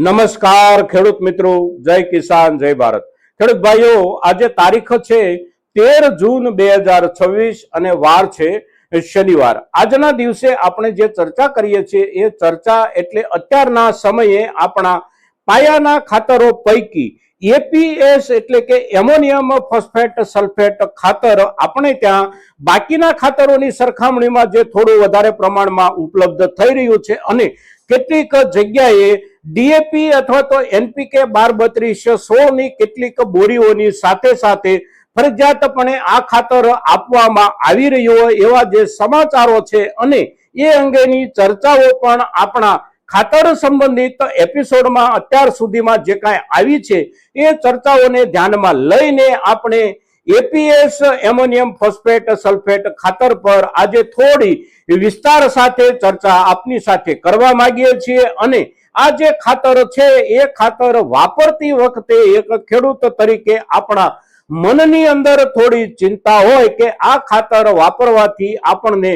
નમસ્કાર ખેડૂત મિત્રો, જય કિસાન, જય ભારત. ખેડૂત ભાઈઓ, આજે તારીખ છે 13 જૂન 2026 અને વાર છે શનિવાર. આજના દિવસે આપણે જે ચર્ચા કરીએ છીએ એ ચર્ચા એટલે અત્યારના સમયે આપણા પાયાના ખાતરો પૈકી એપીએસ એટલે કે એમોનિયમ ફોસ્ફેટ સલ્ફેટ ખાતર આપણે ત્યાં બાકીના ખાતરોની સરખામણીમાં જે થોડું વધારે પ્રમાણમાં ઉપલબ્ધ થઈ રહ્યું છે અને કેટલીક જગ્યાએ ડીએપી અથવા તો એનપીકે 12-32-16 ની કેટલીક બોરીઓની સાથે સાથે ફરજિયાતપણે આ ખાતર આપવામાં આવી રહ્યું હોય એવા જે સમાચારો છે અને એ અંગેની ચર્ચાઓ પણ આપણા ખાતર સંબંધિત એપિસોડમાં અત્યાર સુધીમાં જે કાંઈ આવી છે એ ચર્ચાઓને ધ્યાનમાં લઈને આપણે એપીએસ એમોનિયમ ફોસ્ફેટ સલ્ફેટ ખાતર પર આજે થોડી વિસ્તાર સાથે ચર્ચા આપની સાથે કરવા માંગીએ છીએ. અને આ જે ખાતર છે એ ખાતર વાપરતી વખતે એક ખેડૂત તરીકે આપણા મનની અંદર થોડી ચિંતા હોય કે આ ખાતર વાપરવાથી આપણને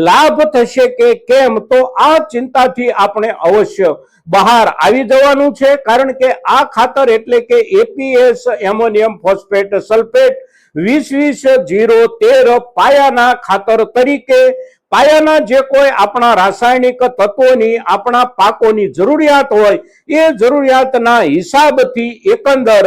લાભ થશે કે કેમ, તો આ ચિંતાથી આપણે અવશ્ય બહાર આવી જવાનું છે. કારણ કે આ ખાતર એટલે કે એપીએસ એમોનિયમ ફોસ્ફેટ સલ્ફેટ 20-20-0-13 પાયાના ખાતર તરીકે પાયાના જે કોઈ આપણા રાસાયણિક તત્વોની આપણા પાકોની જરૂરિયાત હોય એ જરૂરિયાતના હિસાબથી એકંદર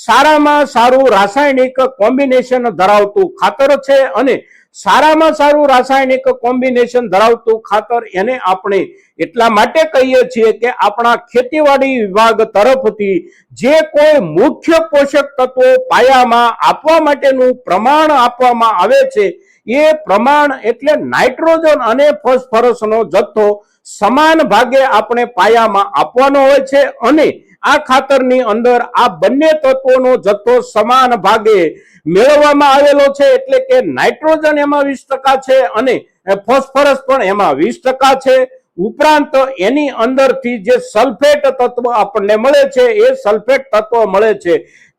સારામાં સારું રાસાયણિક કોમ્બિનેશન ધરાવતું ખાતર છે. અને સારામાં સારું રાસાયણિક કોમ્બિનેશન ધરાવતું ખાતર એને આપણે એટલા માટે કહીએ છીએ કે આપણા ખેતીવાડી વિભાગ તરફથી જે કોઈ મુખ્ય પોષક તત્વો પાયામાં આપવા માટેનું પ્રમાણ આપવામાં આવે છે એ પ્રમાણ એટલે નાઇટ્રોજન અને ફોસ્ફરસનો જથ્થો સમાન ભાગે આપણે પાયામાં આપવાનો હોય છે. અને આ ખાતરની અંદર આ બંને તત્વોનો જથ્થો સમાન ભાગે મેળવવામાં આવેલો છે. એટલે કે નાઇટ્રોજન એમાં 20% છે અને ફોસ્ફરસ પણ એમાં 20% છે. ઉપરાંત એની અંદરથી જે સલ્ફેટ તત્વ આપણને મળે છે એ સલ્ફેટ તત્વ મળે છે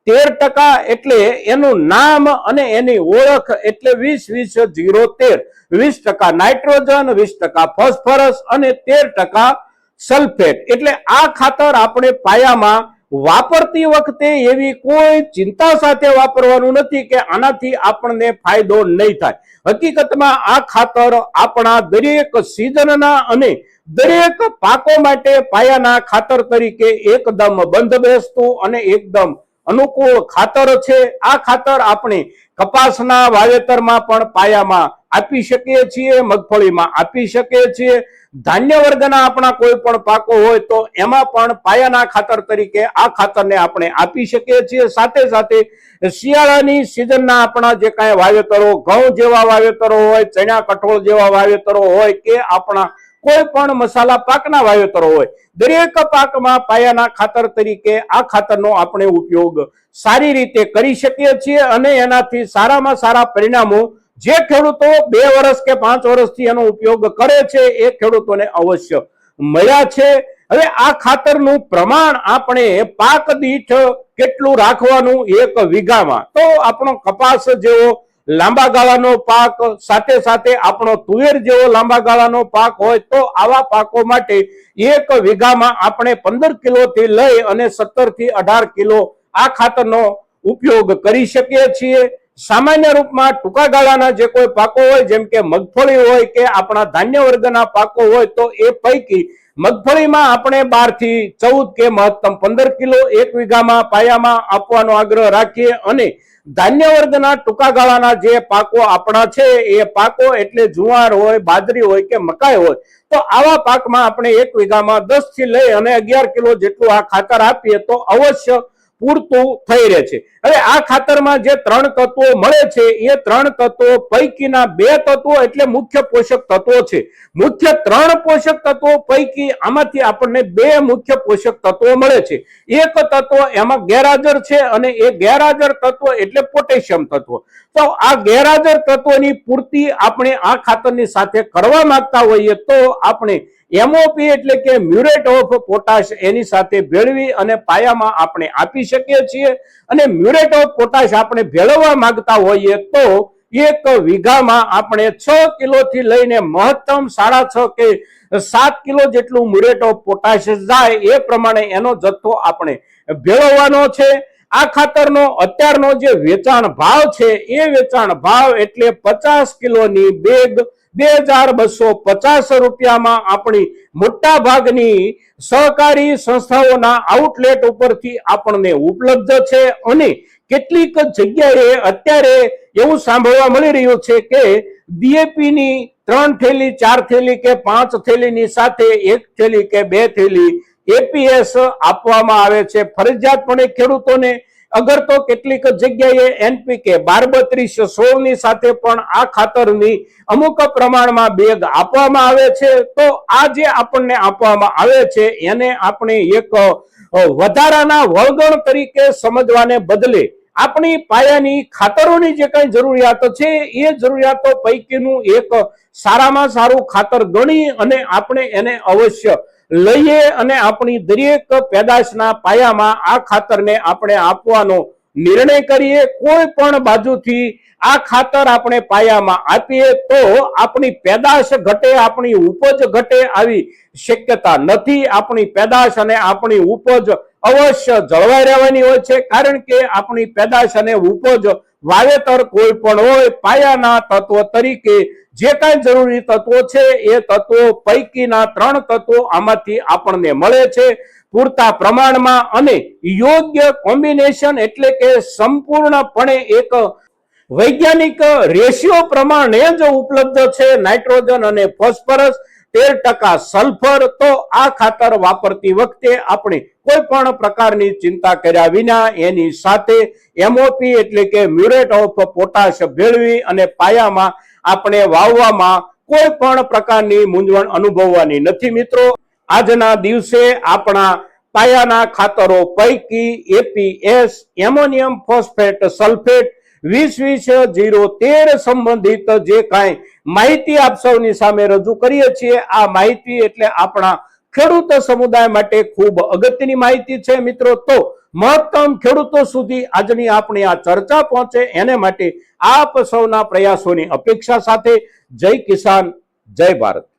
13%. એટલે એનું નામ અને એની ઓળખ એટલે 20-20-0-13, 20% નાઇટ્રોજન, 20% ફોસ્ફરસ અને 13% સલ્ફેટ. એટલે આ ખાતર આપણે પાયામાં વાપરતી વખતે એવી કોઈ ચિંતા સાથે વાપરવાનું નથી કે આનાથી આપણને ફાયદો નહીં થાય. હકીકતમાં આ ખાતર આપણા દરેક સિઝનના અને દરેક પાકો માટે પાયાના ખાતર તરીકે એકદમ બંધબેસતું અને એકદમ અનુકૂળ ખાતર છે. આ ખાતર આપણે કપાસના વાવેતરમાં પણ પાયામાં આપી શકીએ છીએ, મગફળીમાં આપી શકીએ છીએ, ધાન્ય વર્ગના આપણા કોઈ પણ પાકો હોય તો એમાં પણ પાયાના ખાતર તરીકે આ ખાતરને આપણે આપી શકીએ છીએ. સાથે સાથે શિયાળાની સિઝનના આપણા જે કાંઈ વાવેતરો, ઘઉં જેવા વાવેતરો હોય, ચણા કઠોળ જેવા વાવેતરો હોય કે આપણા કોઈ પણ મસાલા પાકના વાવેતરો હોય, દરેક પાકમાં પાયાના ખાતર તરીકે આ ખાતરનો આપણે ઉપયોગ સારી રીતે કરી શકીએ છીએ. અને એનાથી સારામાં સારા પરિણામો જે ખેડૂતો 2 વર્ષ કે 5 વર્ષથી એનો ઉપયોગ કરે છે એ ખેડૂતોને અવશ્ય મળ્યા છે. હવે આ ખાતરનું પ્રમાણ આપણે પાક દીઠ કેટલું રાખવાનું એક વીઘામાં, તો આપણો કપાસ જેવો લાંબા ગાળાનો પાક, સાથે સાથે આપણો તુવેર જેવો લાંબા ગાળાનો પાક હોય તો આવા પાકો માટે એક વીઘામાં આપણે 15 કિલોથી લઈ અને 17-18 કિલો આ ખાતરનો ઉપયોગ કરી શકીએ છીએ. સામાન્ય રૂપમાં ટૂંકા ગાળાના જે કોઈ પાકો હોય જેમ કે મગફળી હોય કે આપણા ધાન્ય વર્ગના પાકો હોય તો એ પૈકી મગફળીમાં આપણે 12-14 કે મહત્તમ 15 કિલો એક વીઘામાં પાયામાં આપવાનો આગ્રહ રાખીએ. અને ધાન્ય વર્ગના ટૂંકા ગાળાના જે પાકો આપણા છે એ પાકો એટલે જુવાર હોય, બાજરી હોય કે મકાઈ હોય તો આવા પાકમાં આપણે એક વીઘામાં 10 થી લઈ અને 11 કિલો જેટલું આ ખાતર આપીએ તો અવશ્ય પૂરતું થઈ રહે છે. હવે આ ખાતરમાં જે 3 તત્વો મળે છે એ 3 તત્વો પૈકીના 2 તત્વો એટલે મુખ્ય પોષક તત્વો છે. મુખ્ય 3 પોષક તત્વો પૈકી આમાંથી આપણને 2 મુખ્ય પોષક તત્વો મળે છે. એક તત્વ એમાં ગેરહાજર છે અને એ ગેરહાજર તત્વ એટલે પોટેશિયમ તત્વ. તો આ ગેરહાજર તત્વોની પૂર્તિ આપણે આ ખાતરની સાથે કરવા માંગતા હોઈએ તો આપણે એમઓપી એટલે કે મ્યુરેટ ઓફ પોટાશ એની સાથે ભેળવી અને પાયામાં આપણે આપી શકીએ છીએ. અને મ્યુરેટ ઓફ પોટાશ આપણે ભેળવવા માંગતા હોઈએ તો એક વીઘામાં આપણે 6 કિલોથી લઈને મહત્તમ 6.5 કે 7 કિલો જેટલું મ્યુરેટ ઓફ પોટાશ જાય એ પ્રમાણે એનો જથ્થો આપણે ભેળવવાનો છે. આ ખાતરનો અત્યારનો જે વેચાણ ભાવ છે એ વેચાણ ભાવ એટલે 50 કિલોની બેગ 2250 રૂપિયામાં આપણી મોટા ભાગની સહકારી સંસ્થાઓના આઉટલેટ ઉપરથી આપણને ઉપલબ્ધ છે. અને કેટલીક જગ્યાએ અત્યારે એવું સાંભળવા મળી રહ્યું છે કે DAP ની 3 થેલી 4 થેલી કે 5 થેલીની સાથે 1 થેલી કે 2 થેલી APS આપવામાં આવે છે ફરજિયાતપણે ખેડૂતોને. અગર તો કેટલીક જગ્યાએ NPK 12-32-16 ની સાથે પણ આ ખાતરની અમુક પ્રમાણમાં બેગ આપવામાં આવે છે. તો આ જે આપણને આપવામાં આવે છે એને આપણે એક વધારાના વળગણ તરીકે સમજવાને બદલે આપણી પાયાની ખાતરોની જે કઈ જરૂરિયાતો છે એ જરૂરિયાતો પૈકીનું એક સારામાં સારું ખાતર ગણી અને આપણે એને અવશ્ય લઈએ અને આપણી દરેક પેદાશના પાયામાં આ ખાતરને આપણે આપવાનો નિર્ણય કરીએ. કોઈ પણ બાજુથી આ ખાતર આપણે પાયામાં આપીએ તો આપણી પેદાશ ઘટે, આપણી ઉપજ ઘટે આવી શક્યતા નથી. આપણી પેદાશ અને આપણી ઉપજ અવશ્ય જળવાઈ રહેવાની હોય છે, કારણ કે આપણી પેદાશ અને ઉપજ વાવેતર કોઈ પણ હોય પાયાના તત્વ તરીકે જે કઈ જરૂરી તત્વો છે એ તત્વો પૈકીના 3 તત્વો આમાંથી આપણને મળે છે પૂરતા પ્રમાણમાં અને યોગ્ય કોમ્બિનેશન એટલે કે સંપૂર્ણપણે એક વૈજ્ઞાનિક રેશિયો પ્રમાણે જ ઉપલબ્ધ છે. નાઇટ્રોજન અને ફોસ્ફરસ 13% સલ્ફર. તો આ ખાતર વાપરતી વખતે આપણે કોઈ પણ પ્રકારની ચિંતા કર્યા વિના એની સાથે MOP એટલે કે મ્યુરેટ ઓફ પોટાશ ભેળવી અને પાયામાં આપણે વાવવામાં કોઈ પણ પ્રકારની મૂંઝવણ અનુભવવાની નથી. મિત્રો, આજના દિવસે આપણા પાયાના ખાતરો પૈકી APS, એમોનિયમ ફોસ્ફેટ સલ્ફેટ 20-20-013 સંબંધિત જે કાંઈ માહિતી આપ સૌની સામે રજૂ કરીએ છીએ આ માહિતી એટલે આપણા ખેડૂત સમુદાય માટે ખૂબ અગત્યની માહિતી છે. મિત્રો, તો મહત્તમ ખેડૂતો સુધી આજની આપણી આ ચર્ચા પહોંચે એને માટે આપ સૌના પ્રયાસોની અપેક્ષા સાથે જય કિસાન, જય ભારત.